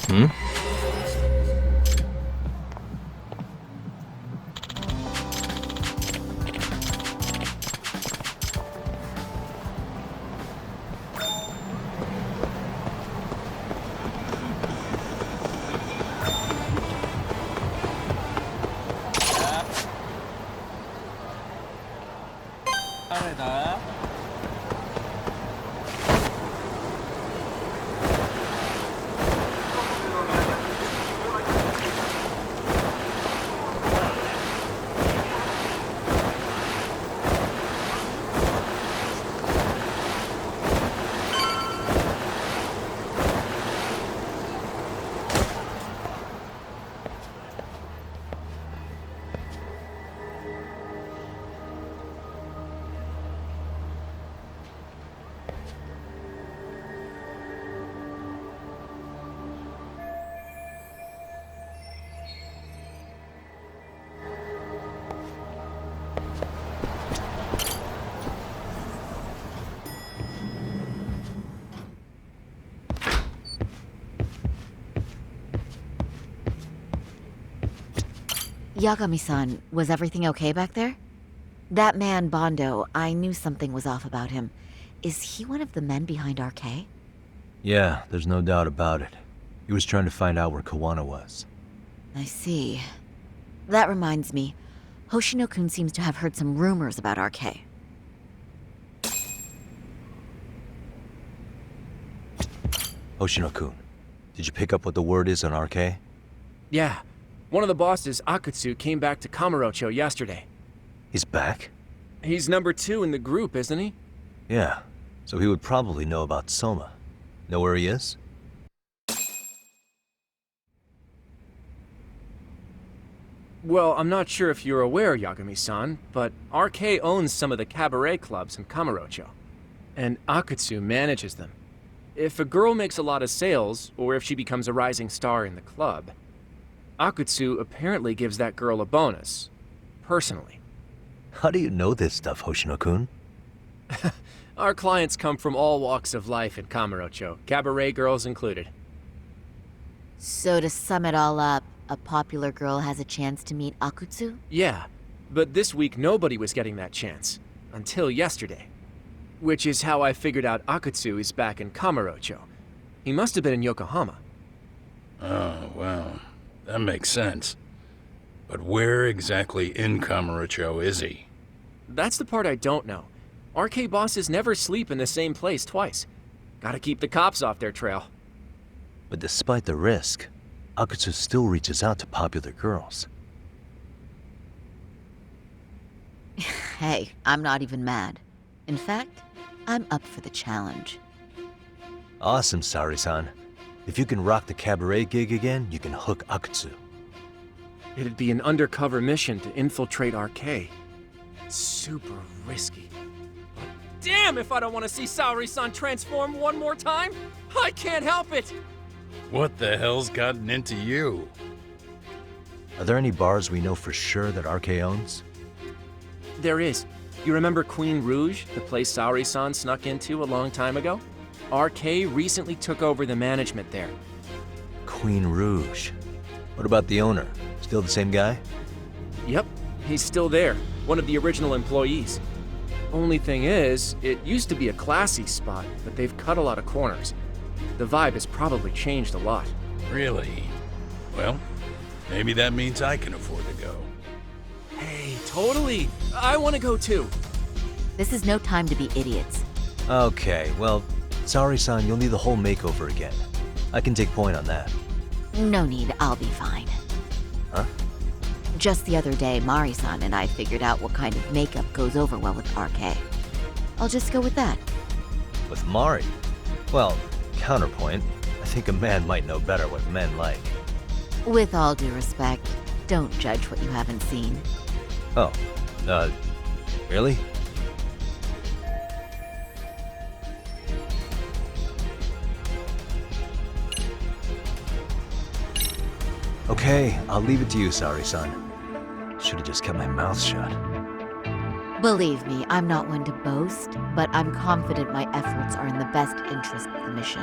Hmm? Yagami-san, was everything okay back there? That man, Bondo, I knew something was off about him. Is he one of the men behind RK? Yeah, there's no doubt about it. He was trying to find out where Kawana was. I see. That reminds me, Hoshino-kun seems to have heard some rumors about RK. Hoshino-kun, did you pick up what the word is on RK? Yeah. One of the bosses, Akutsu, came back to Kamurocho yesterday. He's back? He's number 2 in the group, isn't he? Yeah, so he would probably know about Soma. Know where he is? Well, I'm not sure if you're aware, Yagami-san, but RK owns some of the cabaret clubs in Kamurocho, and Akutsu manages them. If a girl makes a lot of sales, or if she becomes a rising star in the club, Akutsu apparently gives that girl a bonus, personally. How do you know this stuff, Hoshino-kun? Our clients come from all walks of life in Kamurocho, cabaret girls included. So to sum it all up, a popular girl has a chance to meet Akutsu? Yeah, but this week nobody was getting that chance, until yesterday. Which is how I figured out Akutsu is back in Kamurocho. He must have been in Yokohama. Oh, well, that makes sense. But where exactly in Kamurocho is he? That's the part I don't know. RK bosses never sleep in the same place twice. Gotta keep the cops off their trail. But despite the risk, Akutsu still reaches out to popular girls. Hey, I'm not even mad. In fact, I'm up for the challenge. Awesome, Sari-san. If you can rock the cabaret gig again, you can hook Akutsu. It'd be an undercover mission to infiltrate RK. Super risky. But damn if I don't want to see Saori-san transform one more time! I can't help it! What the hell's gotten into you? Are there any bars we know for sure that RK owns? There is. You remember Queen Rouge, the place Saori-san snuck into a long time ago? RK recently took over the management there. Queen Rouge. What about the owner? Still the same guy? Yep, he's still there, one of the original employees. Only thing is, it used to be a classy spot, but they've cut a lot of corners. The vibe has probably changed a lot. Really? Well, maybe that means I can afford to go. Hey, totally! I want to go too! This is no time to be idiots. Okay, well, Sari-san, you'll need the whole makeover again. I can take point on that. No need, I'll be fine. Huh? Just the other day, Mari-san and I figured out what kind of makeup goes over well with RK. I'll just go with that. With Mari? Well, counterpoint, I think a man might know better what men like. With all due respect, don't judge what you haven't seen. Oh, really? Okay, I'll leave it to you, Sari-san. Should've just kept my mouth shut. Believe me, I'm not one to boast, but I'm confident my efforts are in the best interest of the mission.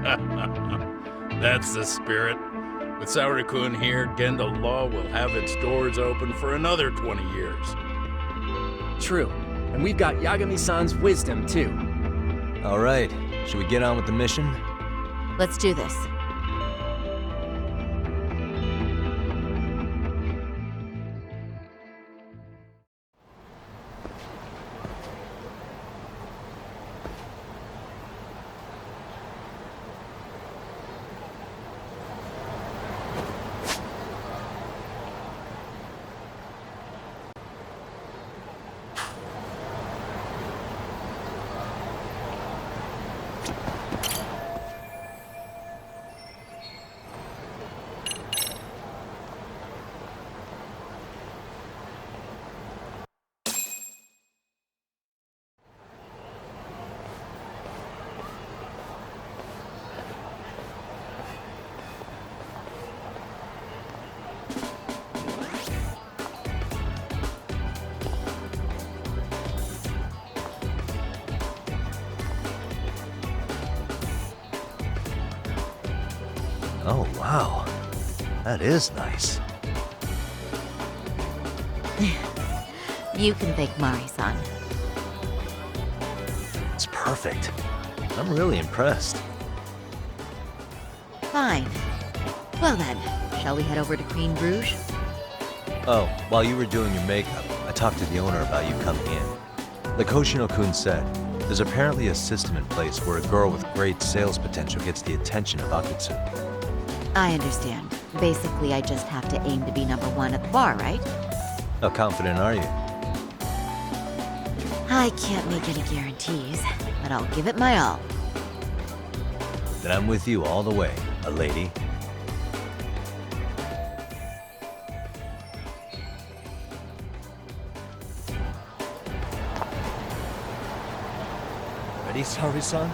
That's the spirit. With Saori-kun here, Genda Law will have its doors open for another 20 years. True. And we've got Yagami-san's wisdom, too. All right, should we get on with the mission? Let's do this. Oh, wow. That is nice. You can thank Mari-san. It's perfect. I'm really impressed. Fine. Well then, shall we head over to Queen Bruges? Oh, while you were doing your makeup, I talked to the owner about you coming in. Like Hoshino-kun said, there's apparently a system in place where a girl with great sales potential gets the attention of Akutsu. I understand. Basically, I just have to aim to be #1 at the bar, right? How confident are you? I can't make any guarantees, but I'll give it my all. Then I'm with you all the way, a lady. Ready, Saori-san?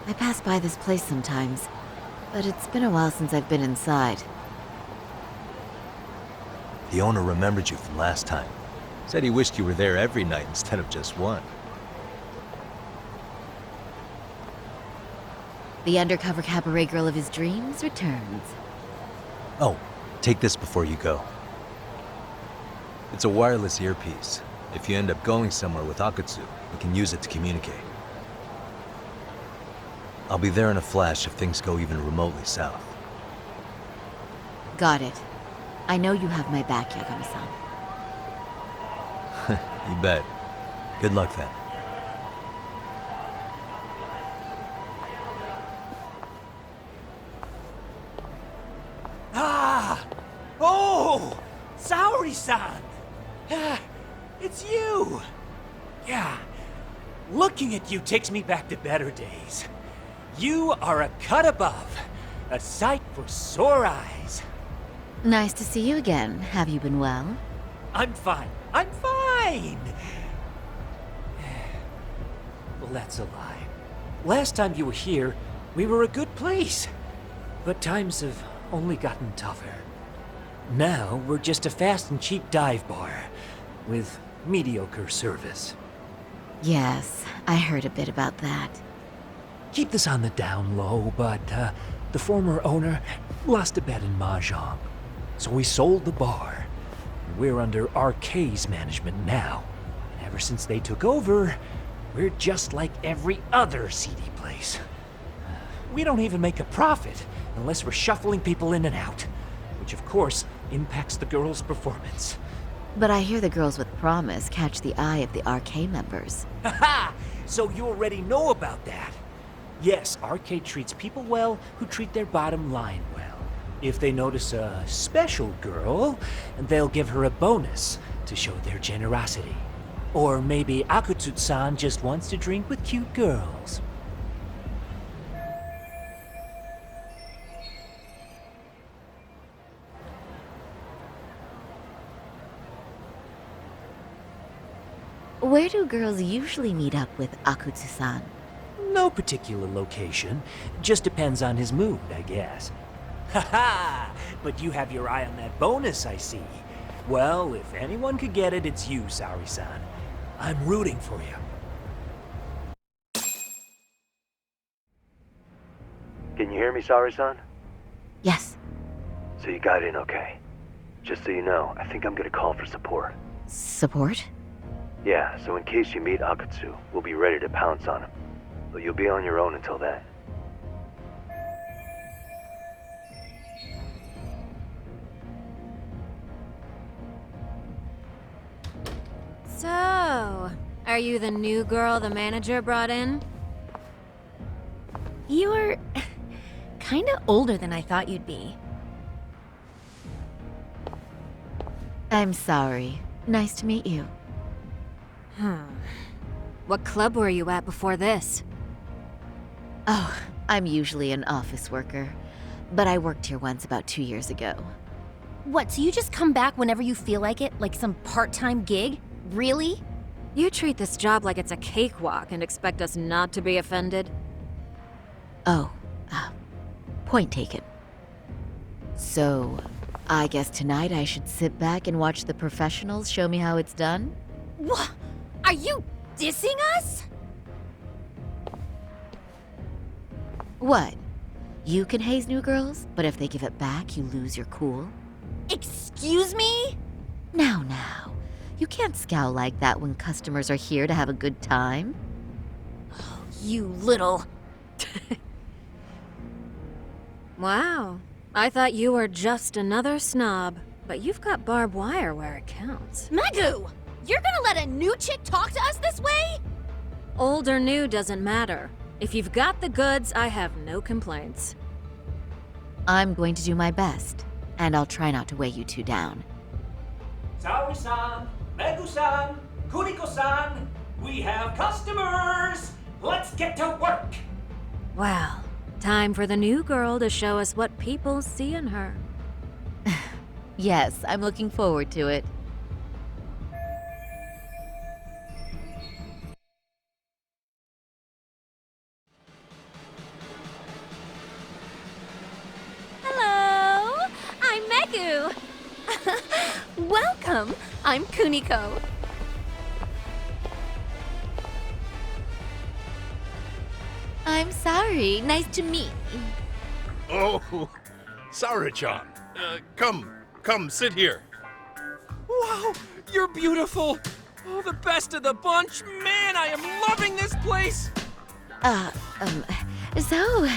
I pass by this place sometimes, but it's been a while since I've been inside. The owner remembered you from last time. Said he wished you were there every night instead of just one. The undercover cabaret girl of his dreams returns. Oh, take this before you go. It's a wireless earpiece. If you end up going somewhere with Akutsu, you can use it to communicate. I'll be there in a flash if things go even remotely south. Got it. I know you have my back, Yagami-san. You bet. Good luck then. Ah! Oh! Saori-san! It's you! Yeah, looking at you takes me back to better days. You are a cut above, a sight for sore eyes. Nice to see you again. Have you been well? I'm fine. I'm fine! Well, that's a lie. Last time you were here, we were a good place. But times have only gotten tougher. Now, we're just a fast and cheap dive bar, with mediocre service. Yes, I heard a bit about that. Keep this on the down low, but the former owner lost a bet in Mahjong. So we sold the bar. We're under RK's management now. And ever since they took over, we're just like every other seedy place. We don't even make a profit unless we're shuffling people in and out, which of course impacts the girls' performance. But I hear the girls with promise catch the eye of the RK members. Haha! So you already know about that. Yes, Arcade treats people well who treat their bottom line well. If they notice a special girl, they'll give her a bonus to show their generosity. Or maybe Akutsu-san just wants to drink with cute girls. Where do girls usually meet up with Akutsu-san? No particular location. Just depends on his mood, I guess. Haha! But you have your eye on that bonus, I see. Well, if anyone could get it, it's you, Saori-san. I'm rooting for you. Can you hear me, Saori-san? Yes. So you got in okay. Just so you know, I think I'm gonna call for support. Support? Yeah, so in case you meet Akutsu, we'll be ready to pounce on him. But you'll be on your own until then. So, are you the new girl the manager brought in? You're kinda older than I thought you'd be. I'm sorry. Nice to meet you. What club were you at before this? Oh, I'm usually an office worker, but I worked here once about 2 years ago. What, so you just come back whenever you feel like it? Like some part-time gig? Really? You treat this job like it's a cakewalk and expect us not to be offended? Oh, point taken. So, I guess tonight I should sit back and watch the professionals show me how it's done? What? Are you dissing us? What? You can haze new girls, but if they give it back, you lose your cool? Excuse me? Now. You can't scowl like that when customers are here to have a good time. You little... Wow. I thought you were just another snob, but you've got barbed wire where it counts. Megu! You're gonna let a new chick talk to us this way? Old or new doesn't matter. If you've got the goods, I have no complaints. I'm going to do my best, and I'll try not to weigh you two down. Saori-san, Megu-san, Kuniko-san, we have customers! Let's get to work! Well, time for the new girl to show us what people see in her. Yes, I'm looking forward to it. Hello! I'm Megu! Welcome! I'm Kuniko. I'm sorry. Nice to meet. Oh, Sarah-chan. Come, sit here. Wow, you're beautiful! Oh, the best of the bunch! Man, I am loving this place! So,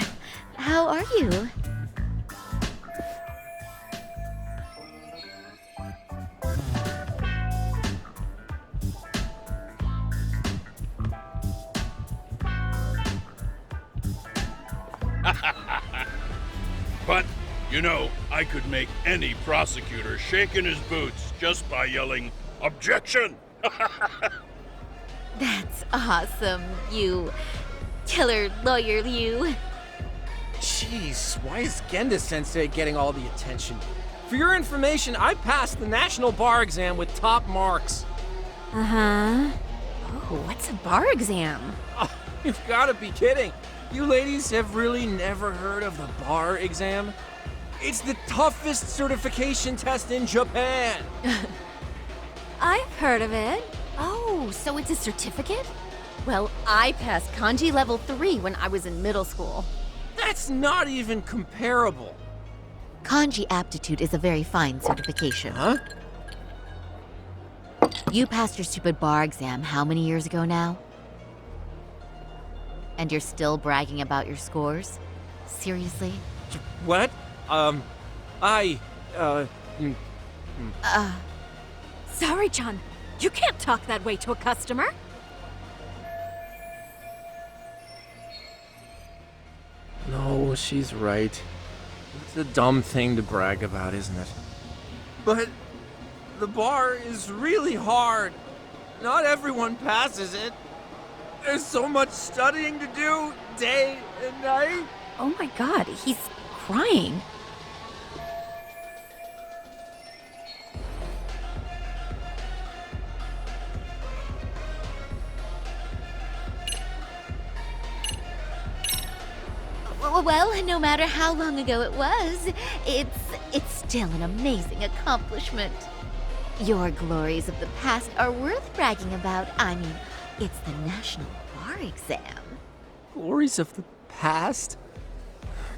how are you? But, you know, I could make any prosecutor shake in his boots just by yelling, "Objection!" That's awesome, you killer lawyer, you. Jeez, why is Genda-sensei getting all the attention? For your information, I passed the national bar exam with top marks. Uh-huh. Oh, what's a bar exam? Oh, you've got to be kidding. You ladies have really never heard of the bar exam? It's the toughest certification test in Japan. I've heard of it. Oh, so it's a certificate? Well, I passed kanji level 3 when I was in middle school. That's not even comparable. Kanji aptitude is a very fine certification. Huh? You passed your stupid bar exam how many years ago now? And you're still bragging about your scores? Seriously? What? Saori-chan, you can't talk that way to a customer. No, she's right. It's a dumb thing to brag about, isn't it? But the bar is really hard. Not everyone passes it. There's so much studying to do, day and night. Oh my god, he's crying. Well, no matter how long ago it was, it's still an amazing accomplishment. Your glories of the past are worth bragging about. I mean, it's the national bar exam. Glories of the past?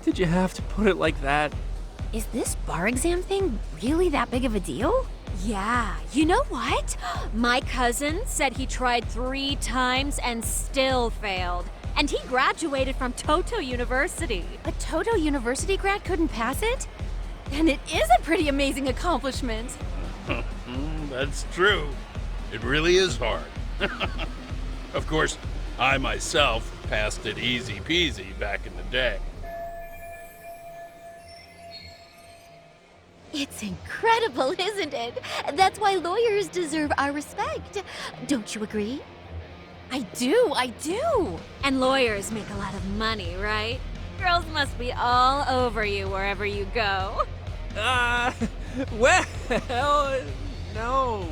Did you have to put it like that? Is this bar exam thing really that big of a deal? Yeah, you know what? My cousin said he tried 3 times and still failed. And he graduated from Toto University. A Toto University grad couldn't pass it? And it is a pretty amazing accomplishment. That's true. It really is hard. Of course, I myself passed it easy peasy back in the day. It's incredible, isn't it? That's why lawyers deserve our respect. Don't you agree? I do. And lawyers make a lot of money, right? Girls must be all over you wherever you go. Well, no.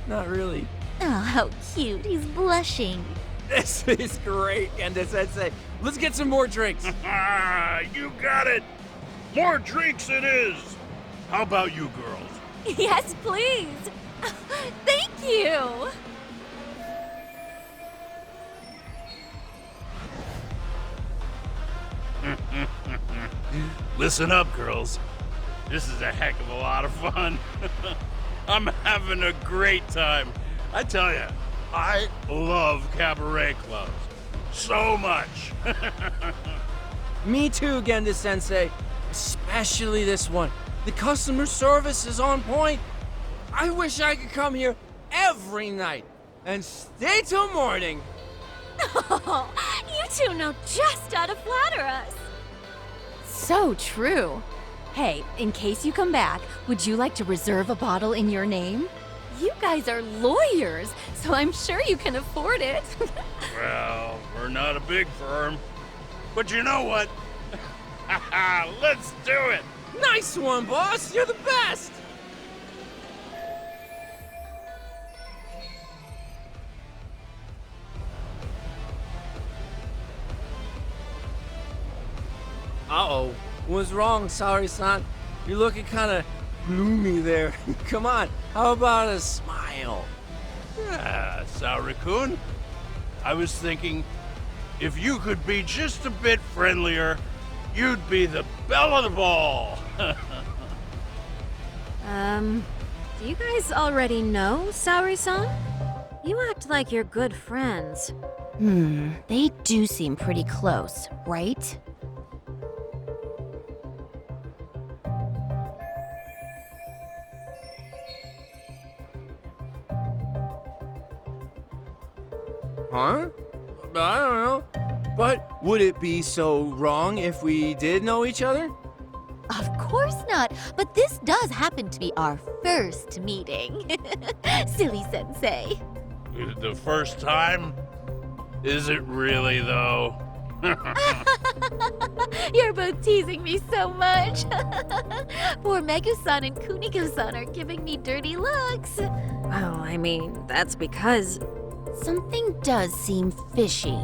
Not really. Oh, how cute. He's blushing. This is great, Kenda-sensei. Let's get some more drinks. You got it! More drinks it is! How about you girls? Yes, please. Thank you. Listen up, girls. This is a heck of a lot of fun. I'm having a great time. I tell you, I love cabaret clubs. So much. Me too, Genda-sensei. Especially this one. The customer service is on point. I wish I could come here every night and stay till morning. Oh, you two know just how to flatter us. So true. Hey, in case you come back, would you like to reserve a bottle in your name? You guys are lawyers, so I'm sure you can afford it. Well, we're not a big firm. But you know what? Let's do it! Nice one, boss. You're the best. Uh-oh. What's wrong, Saori-san? You're looking kind of gloomy there. Come on, how about a smile? Yeah, Saori-kun. I was thinking, if you could be just a bit friendlier, you'd be the belle of the ball. Do you guys already know Saori-san? You act like you're good friends. They do seem pretty close, right? Huh? I don't know. But would it be so wrong if we did know each other? Of course not, but this does happen to be our first meeting. Silly sensei. The first time? Is it really, though? You're both teasing me so much. Poor Megu-san and Kuniko-san are giving me dirty looks. Well, I mean, that's because... Something does seem fishy.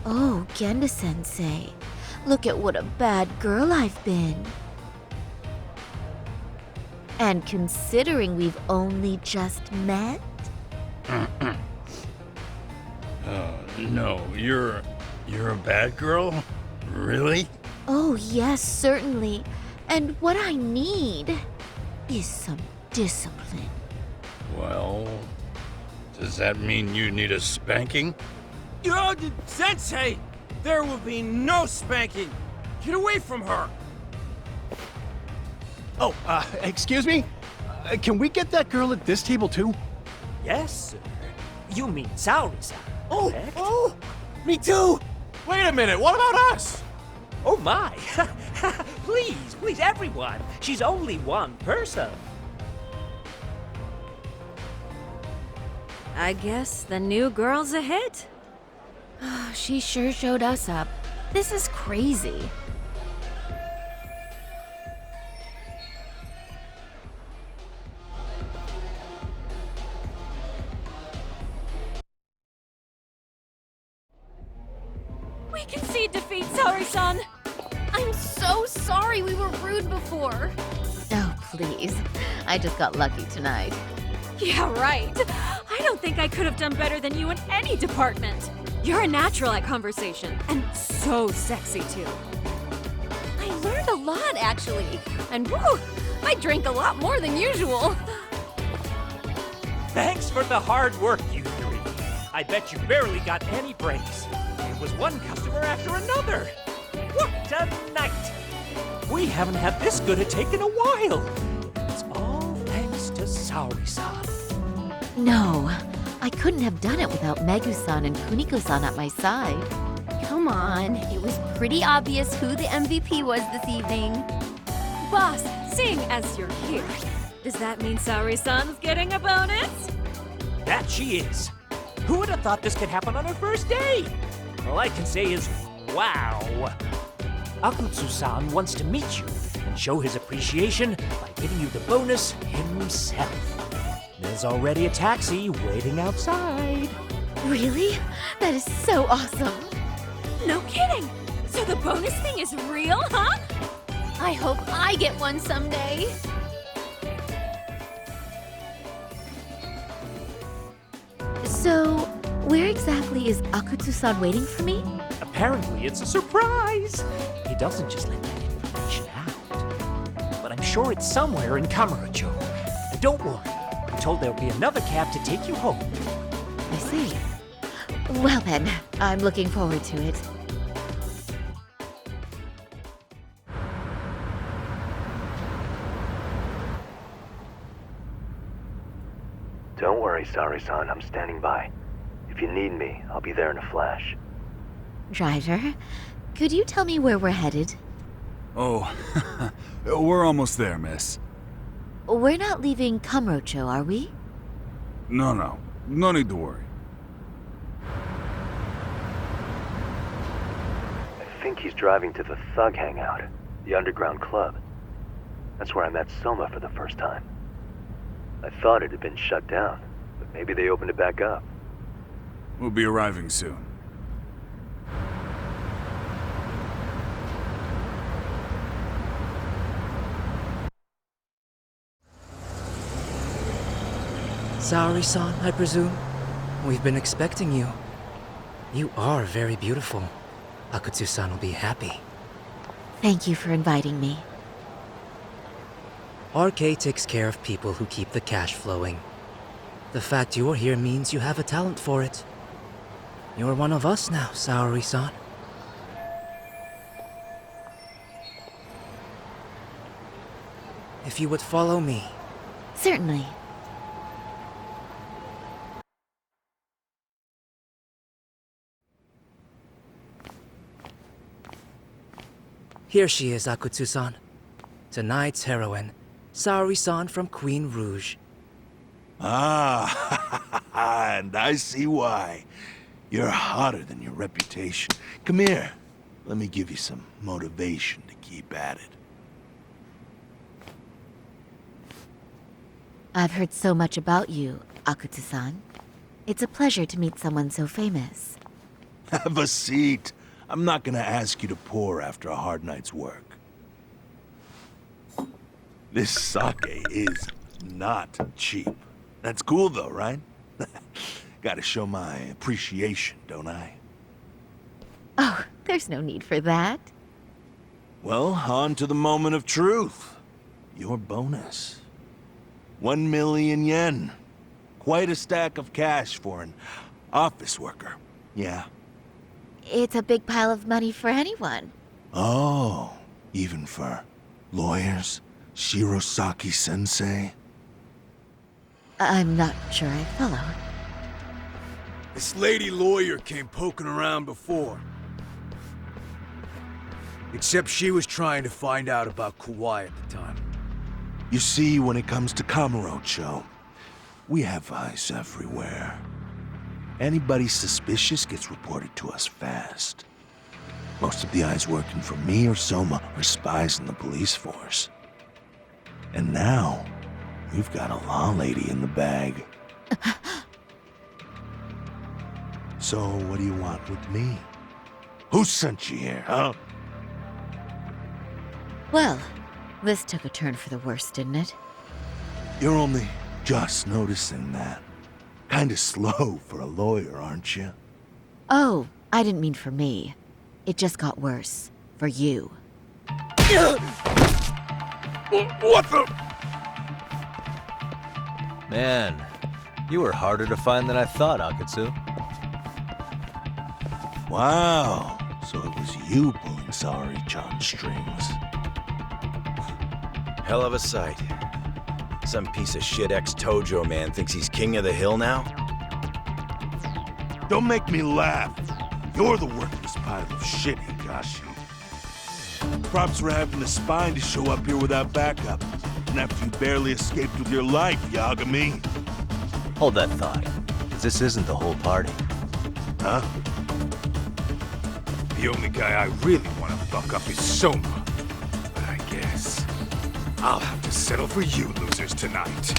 Oh, Genda-sensei. Look at what a bad girl I've been. And considering we've only just met? No, you're a bad girl? Really? Oh, yes, certainly. And what I need is some discipline. Well, does that mean you need a spanking? Sensei! There will be no spanking! Get away from her! Oh, excuse me? Can we get that girl at this table too? Yes, sir. You mean Saori-san, correct? Oh! Me too! Wait a minute, what about us? Oh my! Please, everyone! She's only one person. I guess the new girl's a hit. She sure showed us up. This is crazy. We concede defeat, Saori-san. I'm so sorry we were rude before. Oh, please. I just got lucky tonight. Yeah, right. I don't think I could have done better than you in any department. You're a natural at conversation, and so sexy too. I learned a lot, actually. And whew, I drank a lot more than usual. Thanks for the hard work, you three. I bet you barely got any breaks. It was one customer after another. What a night! We haven't had this good a take in a while. It's all thanks to Saori-san. No, I couldn't have done it without Megu-san and Kuniko-san at my side. Come on, it was pretty obvious who the MVP was this evening. Boss, seeing as you're here, does that mean Saori-san's getting a bonus? That she is. Who would have thought this could happen on her first day? All I can say is, wow. Akutsu-san wants to meet you and show his appreciation by giving you the bonus himself. There's already a taxi waiting outside. Really? That is so awesome. No kidding! So the bonus thing is real, huh? I hope I get one someday. So, where exactly is Akutsu-san waiting for me? Apparently, it's a surprise. He doesn't just let that information out. But I'm sure it's somewhere in Kamurocho. And don't worry, I'm told there'll be another cab to take you home. I see. Well then, I'm looking forward to it. Don't worry, Saori-san, I'm standing by. If you need me, I'll be there in a flash. Driver, could you tell me where we're headed? Oh, we're almost there, miss. We're not leaving Kamurocho, are we? No need to worry. I think he's driving to the Thug Hangout, the underground club. That's where I met Soma for the first time. I thought it had been shut down, but maybe they opened it back up. We'll be arriving soon. Saori-san, I presume? We've been expecting you. You are very beautiful. Akutsu-san will be happy. Thank you for inviting me. RK takes care of people who keep the cash flowing. The fact you're here means you have a talent for it. You're one of us now, Saori-san. If you would follow me. Certainly. Here she is, Akutsu-san. Tonight's heroine, Saori-san from Queen Rouge. Ah, and I see why. You're hotter than your reputation. Come here. Let me give you some motivation to keep at it. I've heard so much about you, Akutsu-san. It's a pleasure to meet someone so famous. Have a seat. I'm not gonna ask you to pour after a hard night's work. This sake is not cheap. That's cool though, right? Gotta show my appreciation, don't I? Oh, there's no need for that. Well, on to the moment of truth. Your bonus. 1 million yen. Quite a stack of cash for an office worker. Yeah. It's a big pile of money for anyone. Oh, even for lawyers? Shirosaki-sensei? I'm not sure I follow. This lady lawyer came poking around before. Except she was trying to find out about Kauai at the time. You see, when it comes to Kamurocho, we have eyes everywhere. Anybody suspicious gets reported to us fast. Most of the eyes working for me or Soma are spies in the police force. And now, we've got a law lady in the bag. So, what do you want with me? Who sent you here, huh? Well, this took a turn for the worse, didn't it? You're only just noticing that. Kinda slow for a lawyer, aren't you? Oh, I didn't mean for me. It just got worse. For you. What the? Man, you were harder to find than I thought, Akatsu. Wow, so it was you pulling Saori-chan's strings. Hell of a sight. Some piece of shit ex-Tojo man thinks he's king of the hill now? Don't make me laugh. You're the worthless pile of shit, Higashi. Props for having the spine to show up here without backup. And after you barely escaped with your life, Yagami. Hold that thought, 'cause this isn't the whole party. Huh? The only guy I really want to fuck up is Soma. But I guess I'll have to settle for you losers tonight.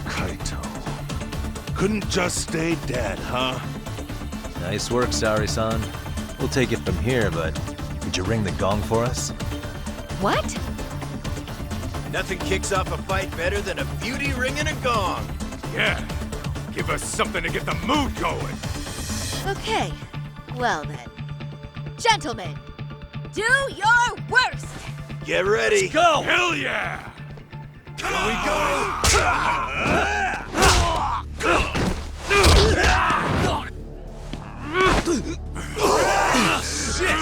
Kaito. Couldn't just stay dead, huh? Nice work, Saori-san. We'll take it from here, but would you ring the gong for us? What? Nothing kicks off a fight better than a beauty ringing a gong. Yeah, give us something to get the mood going. Okay. Well then. Gentlemen, do your worst! Get ready. Let's go! Hell yeah! Here we go! Shit!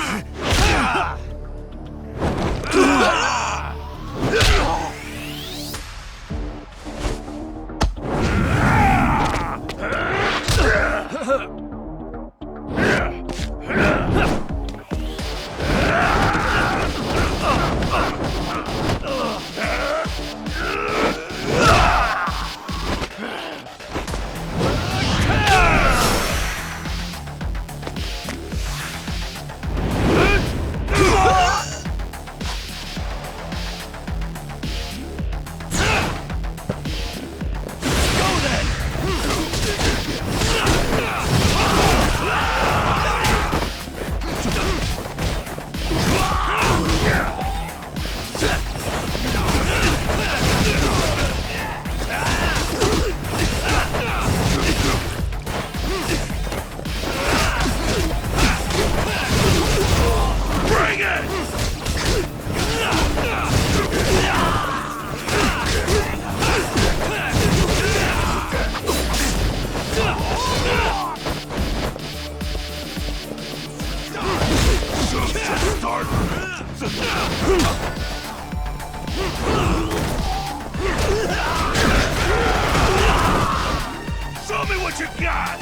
Show me what you got!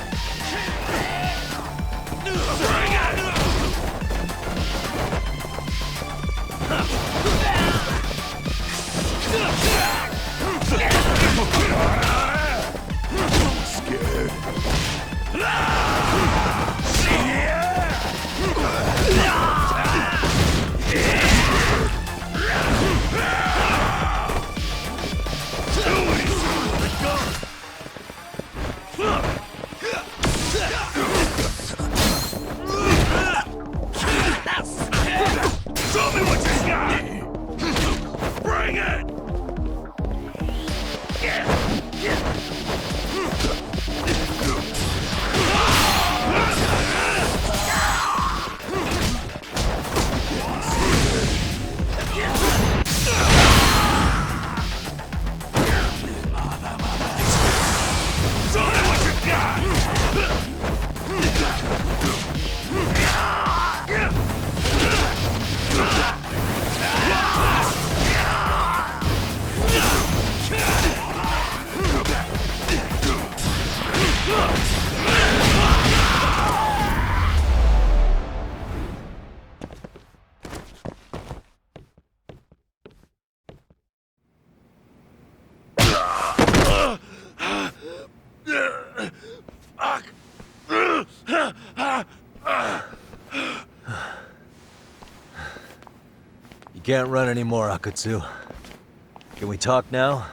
Bring it! Show me what you got! Bring it! Yeah. can't run anymore, Akutsu. Can we talk now?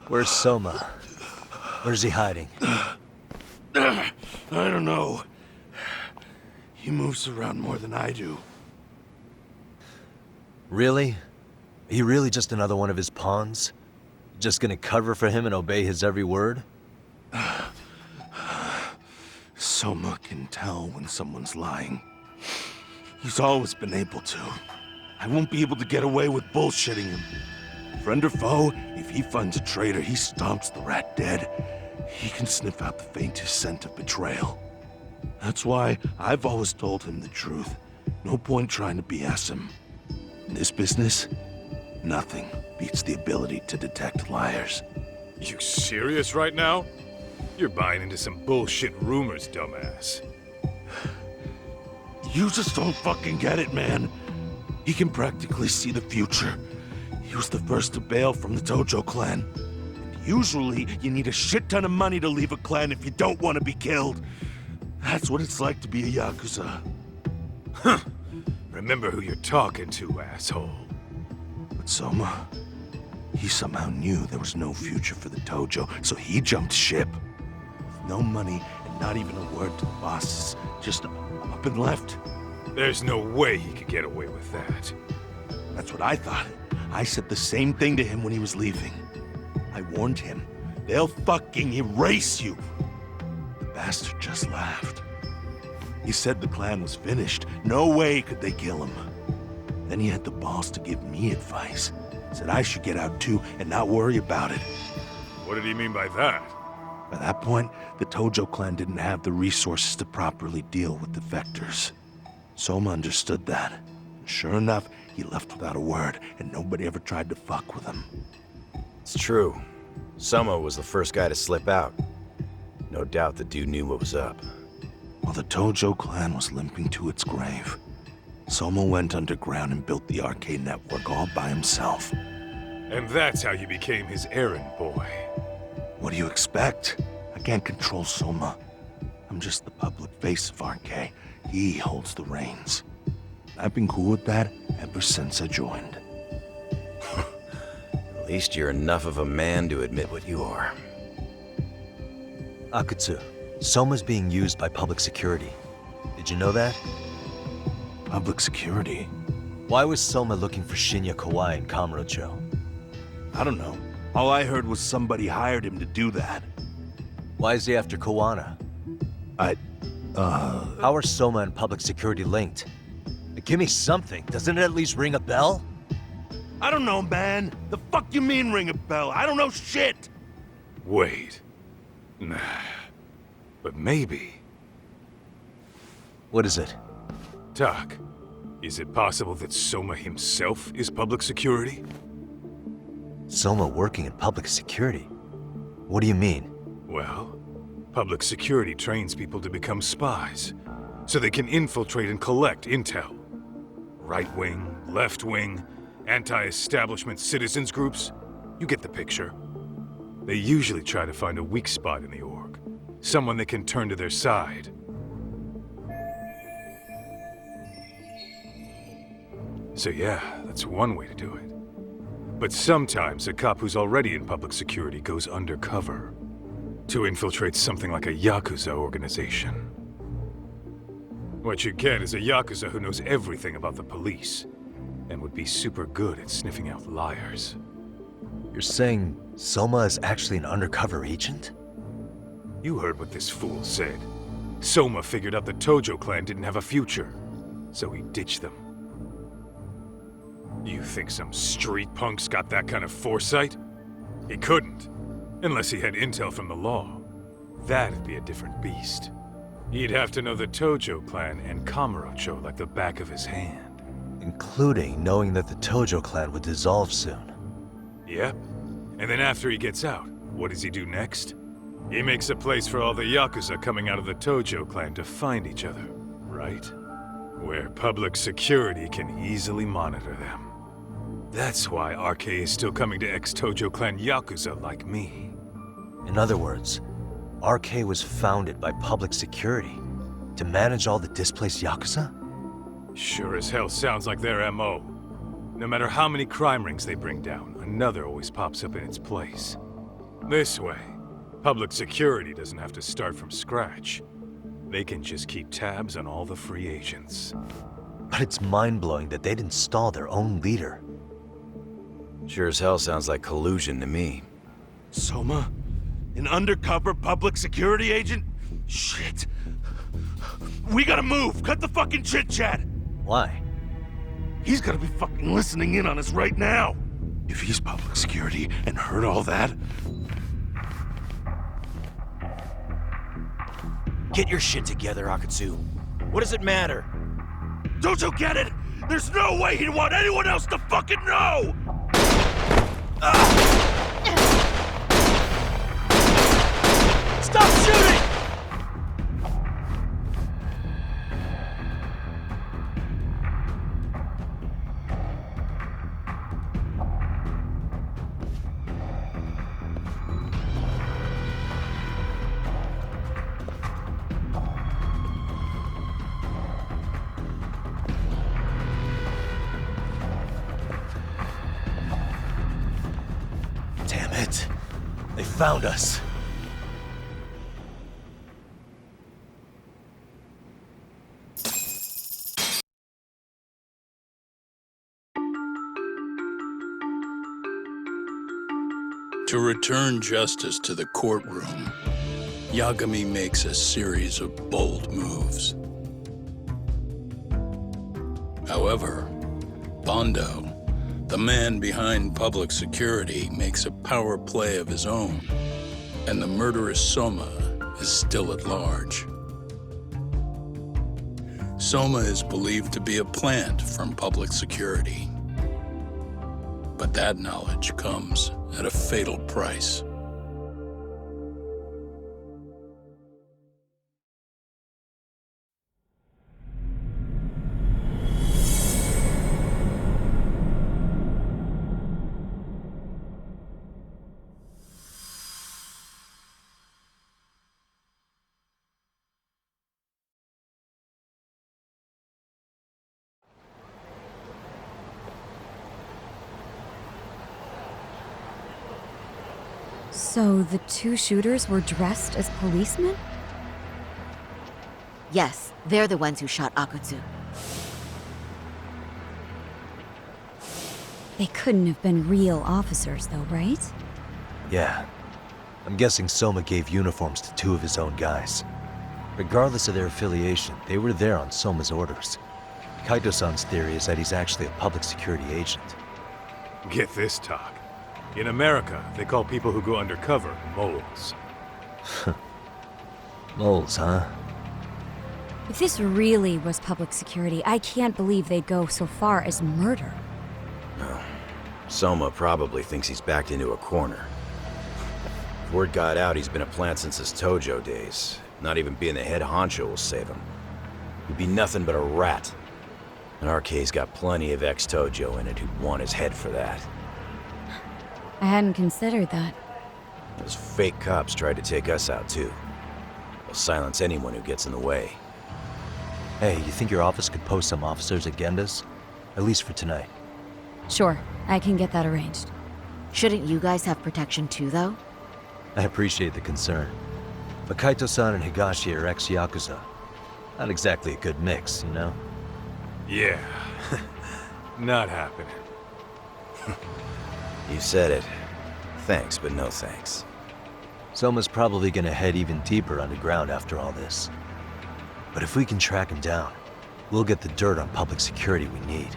Where's Soma? Where's he hiding? I don't know. He moves around more than I do. Really? He really just another one of his pawns? Just gonna cover for him and obey his every word? Soma can tell when someone's lying. He's always been able to. I won't be able to get away with bullshitting him. Friend or foe, if he finds a traitor, he stomps the rat dead. He can sniff out the faintest scent of betrayal. That's why I've always told him the truth. No point trying to BS him. In this business, nothing beats the ability to detect liars. You serious right now? You're buying into some bullshit rumors, dumbass. You just don't fucking get it, man. He can practically see the future. He was the first to bail from the Tojo clan. And usually, you need a shit ton of money to leave a clan if you don't want to be killed. That's what it's like to be a Yakuza. Huh. Remember who you're talking to, asshole. But Soma, he somehow knew there was no future for the Tojo, so he jumped ship. With no money and not even a word to the bosses, just up and left. There's no way he could get away with that. That's what I thought. I said the same thing to him when he was leaving. I warned him, they'll fucking erase you. The bastard just laughed. He said the clan was finished. No way could they kill him. Then he had the balls to give me advice. Said I should get out too and not worry about it. What did he mean by that? By that point, the Tojo clan didn't have the resources to properly deal with defectors. Soma understood that. And sure enough, he left without a word, and nobody ever tried to fuck with him. It's true. Soma was the first guy to slip out. No doubt the dude knew what was up. While the Tojo clan was limping to its grave, Soma went underground and built the arcade network all by himself. And that's how you became his errand boy. What do you expect? I can't control Soma. I'm just the public face of RK. He holds the reins. I've been cool with that ever since I joined. At least you're enough of a man to admit what you are. Akutsu, Soma's being used by public security. Did you know that? Public security? Why was Soma looking for Shinya Kawai in Kamurocho? I don't know. All I heard was somebody hired him to do that. Why is he after Kawana? How are Soma and public security linked? Give me something. Doesn't it at least ring a bell? I don't know, man. The fuck you mean ring a bell? I don't know shit! Wait. Nah. But maybe. What is it? Doc, is it possible that Soma himself is public security? Soma working in public security? What do you mean? Well, public security trains people to become spies, so they can infiltrate and collect intel. Right wing, left wing, anti-establishment citizens groups. You get the picture. They usually try to find a weak spot in the org. Someone they can turn to their side. So yeah, that's one way to do it. But sometimes a cop who's already in public security goes undercover to infiltrate something like a Yakuza organization. What you get is a Yakuza who knows everything about the police and would be super good at sniffing out liars. You're saying Soma is actually an undercover agent? You heard what this fool said. Soma figured out the Tojo clan didn't have a future, so he ditched them. You think some street punks got that kind of foresight? He couldn't, unless he had intel from the law. That'd be a different beast. He'd have to know the Tojo clan and Kamurocho like the back of his hand. Including knowing that the Tojo clan would dissolve soon. Yep. And then after he gets out, what does he do next? He makes a place for all the Yakuza coming out of the Tojo clan to find each other, right? Where public security can easily monitor them. That's why RK is still coming to ex-Tojo clan Yakuza like me. In other words, RK was founded by public security. To manage all the displaced Yakuza? Sure as hell sounds like their MO. No matter how many crime rings they bring down, another always pops up in its place. This way, public security doesn't have to start from scratch. They can just keep tabs on all the free agents. But it's mind-blowing that they'd install their own leader. Sure as hell sounds like collusion to me. Soma? An undercover public security agent? Shit. We gotta move! Cut the fucking chit-chat! Why? He's gotta be fucking listening in on us right now! If he's public security and heard all that... Get your shit together, Akatsu. What does it matter? Don't you get it? There's no way he'd want anyone else to fucking know! Stop shooting! Damn it. They found us. To return justice to the courtroom, Yagami makes a series of bold moves. However, Bondo, the man behind public security, makes a power play of his own, and the murderous Soma is still at large. Soma is believed to be a plant from public security. But that knowledge comes at a fatal price. So the two shooters were dressed as policemen? Yes, they're the ones who shot Akutsu. They couldn't have been real officers, though, right? Yeah. I'm guessing Soma gave uniforms to two of his own guys. Regardless of their affiliation, they were there on Soma's orders. Kaito-san's theory is that he's actually a public security agent. Get this, talk. In America, they call people who go undercover moles. Moles, huh? If this really was public security, I can't believe they'd go so far as murder. No. Soma probably thinks he's backed into a corner. If word got out he's been a plant since his Tojo days, not even being the head honcho will save him. He'd be nothing but a rat. And RK's got plenty of ex-Tojo in it who'd want his head for that. I hadn't considered that. Those fake cops tried to take us out too. They'll silence anyone who gets in the way. Hey, you think your office could post some officers' agendas? At least for tonight. Sure, I can get that arranged. Shouldn't you guys have protection too, though? I appreciate the concern. But Kaito-san and Higashi are ex-Yakuza. Not exactly a good mix, you know? Yeah. Not happening. You said it. Thanks, but no thanks. Soma's probably gonna head even deeper underground after all this. But if we can track him down, we'll get the dirt on public security we need.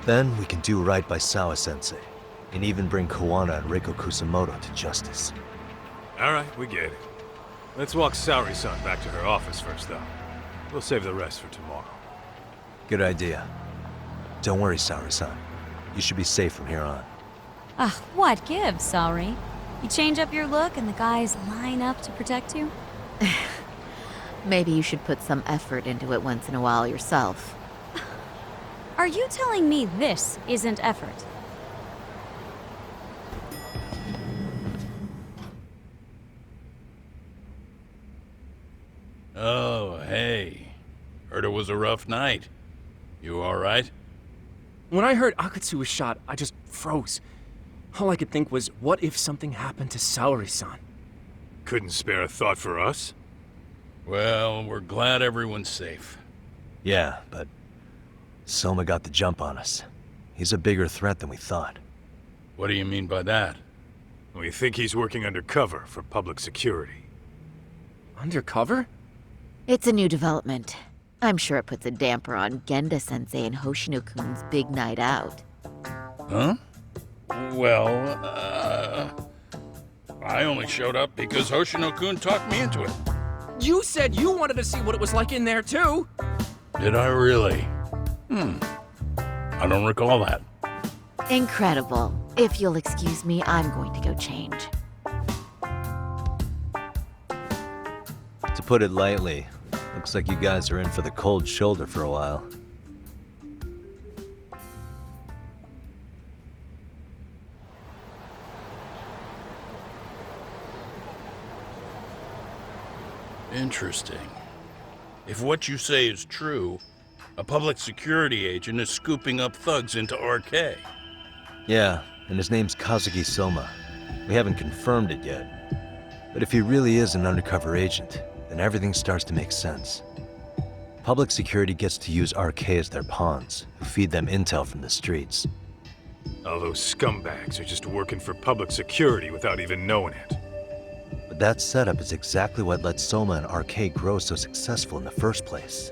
Then we can do right by Sawa-sensei, and even bring Kawana and Reiko Kusamoto to justice. Alright, we get it. Let's walk Saori-san back to her office first, though. We'll save the rest for tomorrow. Good idea. Don't worry, Saori-san. You should be safe from here on. What gives, sorry? You change up your look and the guys line up to protect you? Maybe you should put some effort into it once in a while yourself. Are you telling me this isn't effort? Oh, hey. Heard it was a rough night. You alright? When I heard Akatsu was shot, I just froze. All I could think was, what if something happened to Saori-san? Couldn't spare a thought for us? Well, we're glad everyone's safe. Yeah, but Soma got the jump on us. He's a bigger threat than we thought. What do you mean by that? We think he's working undercover for public security. Undercover? It's a new development. I'm sure it puts a damper on Genda-sensei and Hoshino-kun's big night out. Huh? Well, I only showed up because Hoshino-kun talked me into it. You said you wanted to see what it was like in there, too! Did I really? I don't recall that. Incredible. If you'll excuse me, I'm going to go change. To put it lightly, looks like you guys are in for the cold shoulder for a while. Interesting. If what you say is true, a public security agent is scooping up thugs into RK. Yeah, and his name's Kazuki Soma. We haven't confirmed it yet. But if he really is an undercover agent, then everything starts to make sense. Public security gets to use RK as their pawns, who feed them intel from the streets. All those scumbags are just working for public security without even knowing it. But that setup is exactly what let Soma and RK grow so successful in the first place.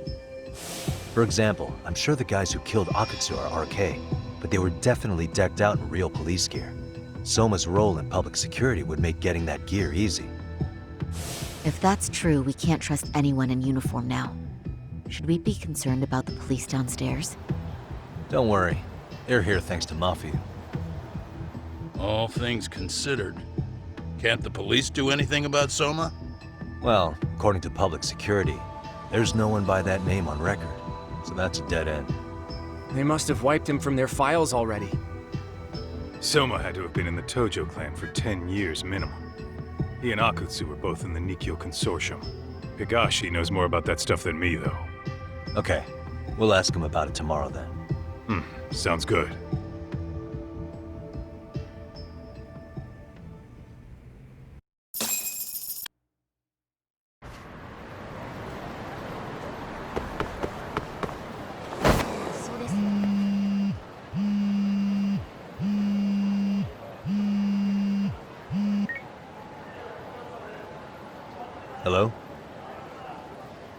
For example, I'm sure the guys who killed Akatsu are RK, but they were definitely decked out in real police gear. Soma's role in public security would make getting that gear easy. If that's true, we can't trust anyone in uniform now. Should we be concerned about the police downstairs? Don't worry. They're here thanks to Mafia. All things considered, can't the police do anything about Soma? Well, according to public security, there's no one by that name on record, so that's a dead end. They must have wiped him from their files already. Soma had to have been in the Tojo clan for 10 years minimum. He and Akutsu were both in the Nikkyo Consortium. Higashi knows more about that stuff than me, though. Okay, we'll ask him about it tomorrow then. Sounds good. Hello?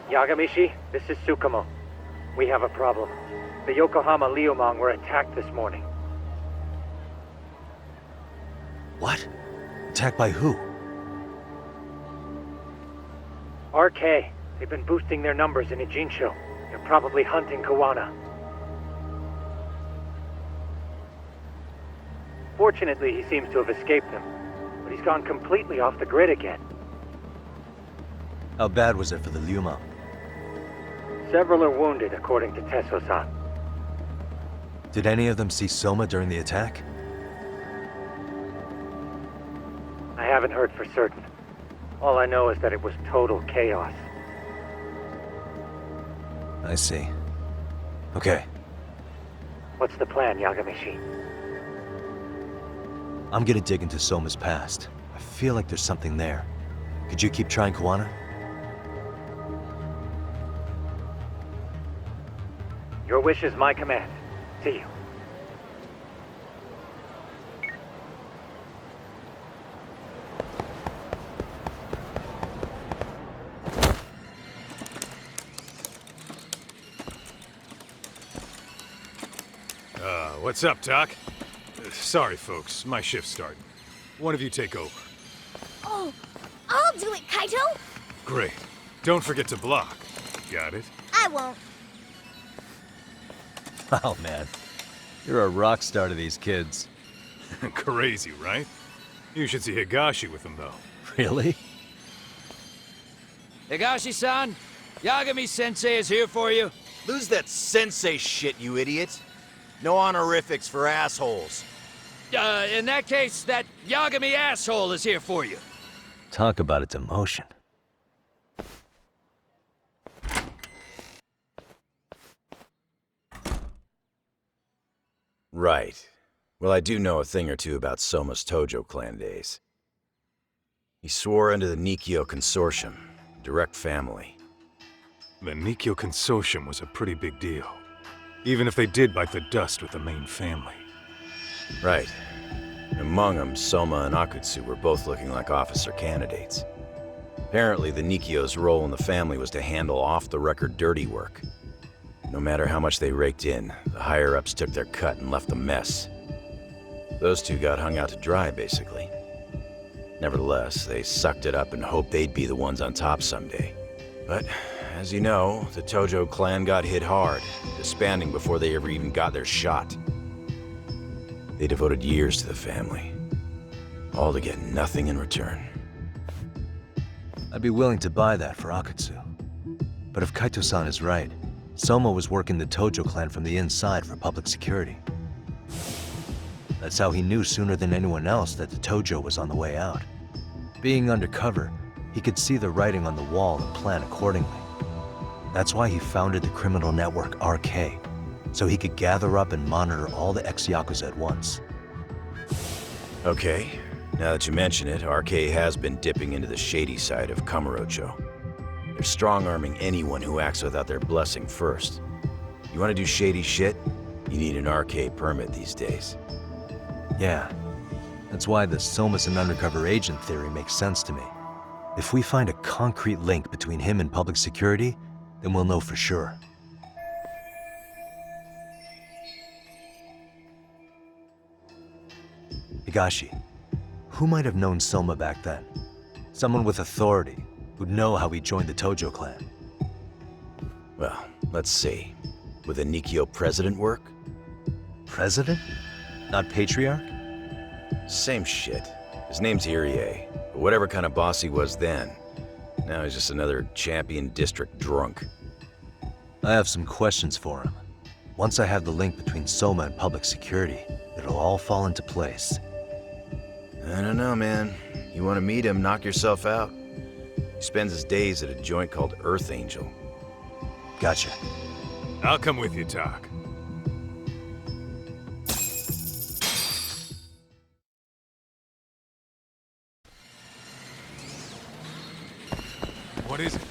Yagamishi, this is Tsukumo. We have a problem. The Yokohama Liumang were attacked this morning. What? Attacked by who? RK. They've been boosting their numbers in Ijinsho. They're probably hunting Kawana. Fortunately, he seems to have escaped them, but he's gone completely off the grid again. How bad was it for the Liuma? Several are wounded, according to Tesso-san. Did any of them see Soma during the attack? I haven't heard for certain. All I know is that it was total chaos. I see. Okay. What's the plan, Yagamishi? I'm gonna dig into Soma's past. I feel like there's something there. Could you keep trying Kawana? Your wish is my command. See you. What's up, Doc? Sorry, folks. My shift's starting. One of you take over. Oh, I'll do it, Kaito! Great. Don't forget to block. Got it? I won't. Oh, man. You're a rock star to these kids. Crazy, right? You should see Higashi with them, though. Really? Higashi-san, Yagami-sensei is here for you. Lose that sensei shit, you idiot. No honorifics for assholes. In that case, that Yagami asshole is here for you. Talk about a demotion. Right. Well, I do know a thing or two about Soma's Tojo clan days. He swore under the Nikkyo Consortium, direct family. The Nikkyo Consortium was a pretty big deal, even if they did bite the dust with the main family. Right. Among them, Soma and Akutsu were both looking like officer candidates. Apparently, the Nikkyo's role in the family was to handle off-the-record dirty work. No matter how much they raked in, the higher-ups took their cut and left a mess. Those two got hung out to dry, basically. Nevertheless, they sucked it up and hoped they'd be the ones on top someday. But, as you know, the Tojo clan got hit hard, disbanding before they ever even got their shot. They devoted years to the family, all to get nothing in return. I'd be willing to buy that for Akutsu. But if Kaito-san is right, Soma was working the Tojo clan from the inside for public security. That's how he knew sooner than anyone else that the Tojo was on the way out. Being undercover, he could see the writing on the wall and plan accordingly. That's why he founded the criminal network RK, so he could gather up and monitor all the ex-Yakuza at once. Okay, now that you mention it, RK has been dipping into the shady side of Kamurocho. They're strong-arming anyone who acts without their blessing first. You want to do shady shit? You need an RK permit these days. Yeah, that's why the Soma's an undercover agent theory makes sense to me. If we find a concrete link between him and public security, then we'll know for sure. Higashi, who might have known Soma back then? Someone with authority, who'd know how he joined the Tojo clan. Well, let's see. Would the Nikkyo president work? President? Not patriarch? Same shit. His name's Irie, but whatever kind of boss he was then, now he's just another champion district drunk. I have some questions for him. Once I have the link between Soma and public security, it'll all fall into place. I don't know, man. You want to meet him, knock yourself out? He spends his days at a joint called Earth Angel. Gotcha. I'll come with you, Tak. What is it?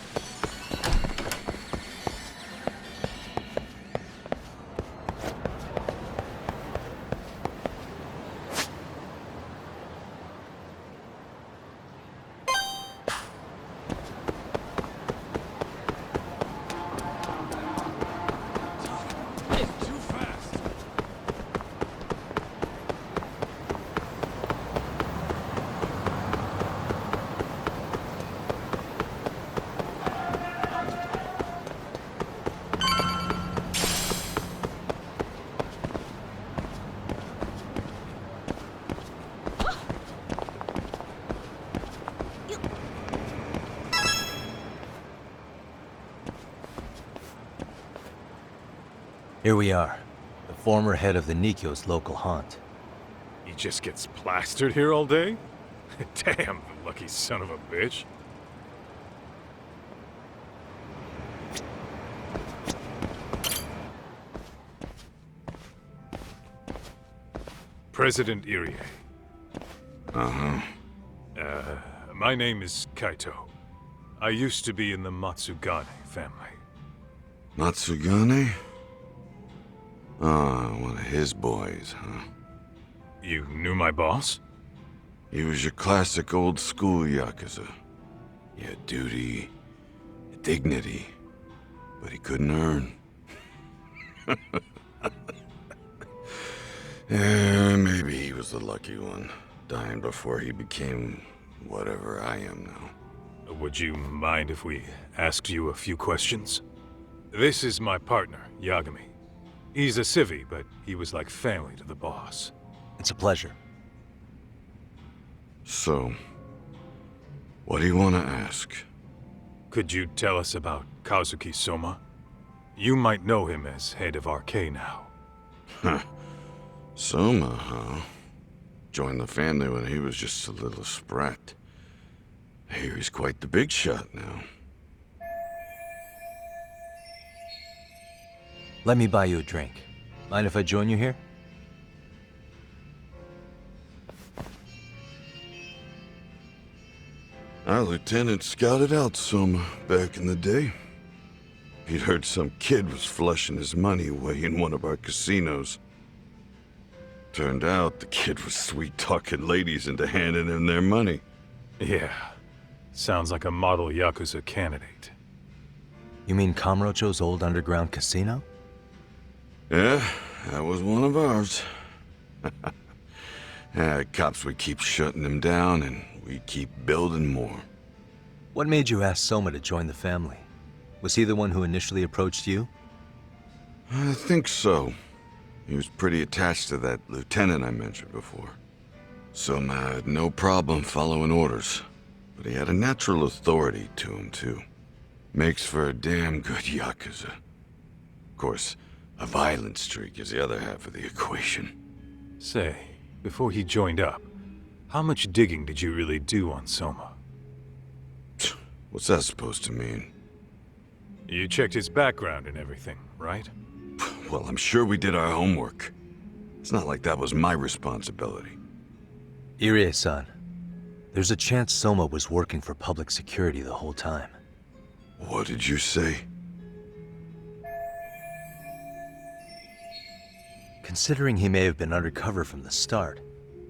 Here we are, the former head of the Nikkyo's local haunt. He just gets plastered here all day? Damn, lucky son of a bitch. President Irie. Uh-huh. My name is Kaito. I used to be in the Matsugane family. Matsugane? Ah, one of his boys, huh? You knew my boss? He was your classic old-school Yakuza. He had duty, dignity, but he couldn't earn. Yeah, maybe he was the lucky one, dying before he became whatever I am now. Would you mind if we asked you a few questions? This is my partner, Yagami. He's a civvy, but he was like family to the boss. It's a pleasure. So, what do you want to ask? Could you tell us about Kazuki Soma? You might know him as head of RK now. Huh. Soma, huh? Joined the family when he was just a little sprat. I hear he's quite the big shot now. Let me buy you a drink. Mind if I join you here? Our lieutenant scouted out Soma back in the day. He'd heard some kid was flushing his money away in one of our casinos. Turned out the kid was sweet-talking ladies into handing him their money. Yeah. Sounds like a model Yakuza candidate. You mean Kamurocho's old underground casino? Yeah, that was one of ours. Cops would keep shutting him down, and we'd keep building more. What made you ask Soma to join the family? Was he the one who initially approached you? I think so. He was pretty attached to that lieutenant I mentioned before. Soma had no problem following orders, but he had a natural authority to him, too. Makes for a damn good Yakuza. Of course, a violent streak is the other half of the equation. Say, before he joined up, how much digging did you really do on Soma? What's that supposed to mean? You checked his background and everything, right? Well, I'm sure we did our homework. It's not like that was my responsibility. Irie-san, there's a chance Soma was working for public security the whole time. What did you say? Considering he may have been undercover from the start,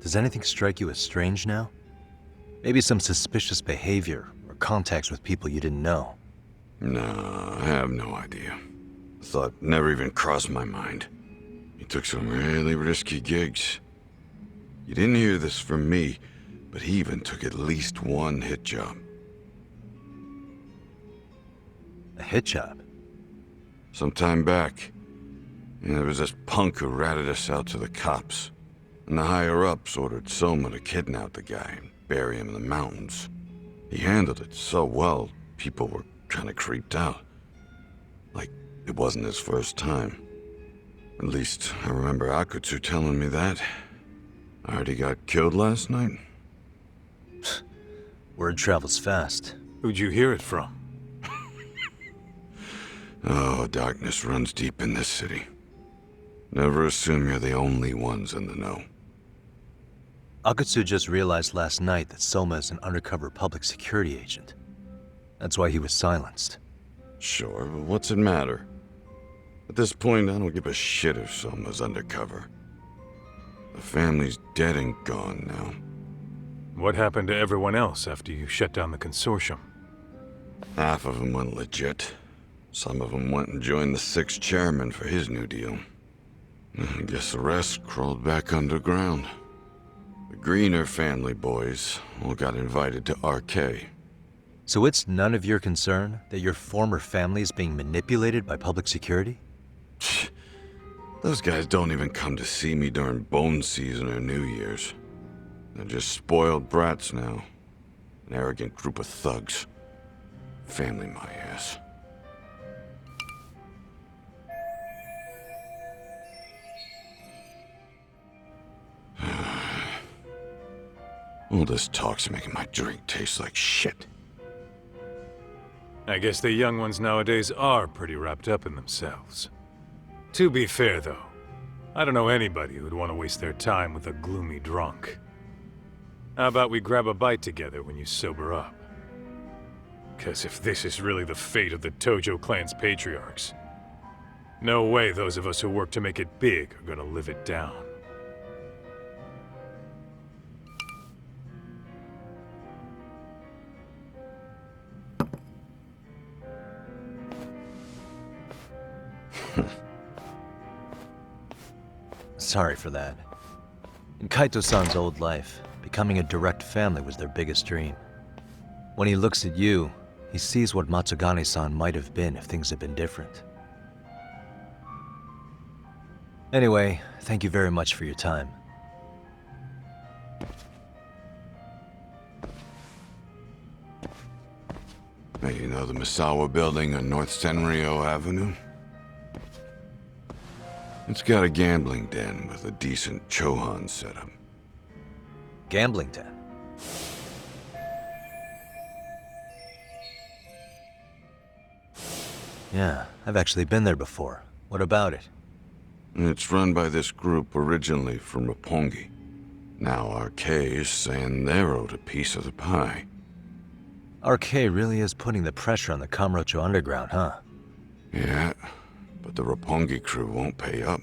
does anything strike you as strange now? Maybe some suspicious behavior or contacts with people you didn't know? No, I have no idea. The thought never even crossed my mind. He took some really risky gigs. You didn't hear this from me, but he even took at least one hit job. A hit job? Some time back, there was this punk who ratted us out to the cops. And the higher-ups ordered Soma to kidnap the guy and bury him in the mountains. He handled it so well, people were kind of creeped out. Like it wasn't his first time. At least, I remember Akutsu telling me that. I heard he got killed last night. Word travels fast. Who'd you hear it from? Oh, darkness runs deep in this city. Never assume you're the only ones in the know. Akutsu just realized last night that Soma is an undercover public security agent. That's why he was silenced. Sure, but what's it matter? At this point, I don't give a shit if Soma's undercover. The family's dead and gone now. What happened to everyone else after you shut down the consortium? Half of them went legit. Some of them went and joined the 6th chairman for his new deal. I guess the rest crawled back underground. The Greener family boys all got invited to RK. So it's none of your concern that your former family is being manipulated by public security? Those guys don't even come to see me during bone season or New Year's. They're just spoiled brats now. An arrogant group of thugs. Family my ass. All this talk's making my drink taste like shit. I guess the young ones nowadays are pretty wrapped up in themselves. To be fair, though, I don't know anybody who'd want to waste their time with a gloomy drunk. How about we grab a bite together when you sober up? 'Cause if this is really the fate of the Tojo clan's patriarchs, no way those of us who work to make it big are gonna live it down. Sorry for that. In Kaito-san's old life, becoming a direct family was their biggest dream. When he looks at you, he sees what Matsugane-san might have been if things had been different. Anyway, thank you very much for your time. Hey, you know the Misawa building on North Senryo Avenue? It's got a gambling den with a decent Chohan setup. Gambling den? Yeah, I've actually been there before. What about it? It's run by this group originally from Roppongi. Now RK is saying they're owed a piece of the pie. RK really is putting the pressure on the Kamurocho underground, huh? Yeah, but the Roppongi crew won't pay up.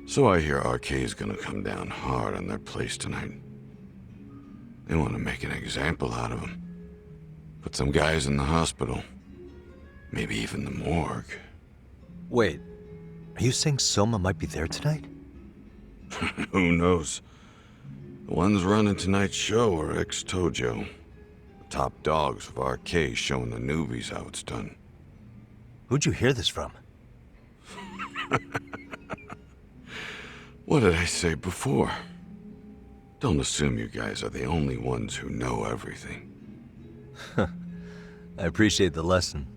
So I hear RK's gonna come down hard on their place tonight. They want to make an example out of him. Put some guys in the hospital. Maybe even the morgue. Wait, are you saying Soma might be there tonight? Who knows? The ones running tonight's show are ex-Tojo. The top dogs of RK showing the newbies how it's done. Who'd you hear this from? What did I say before? Don't assume you guys are the only ones who know everything. I appreciate the lesson.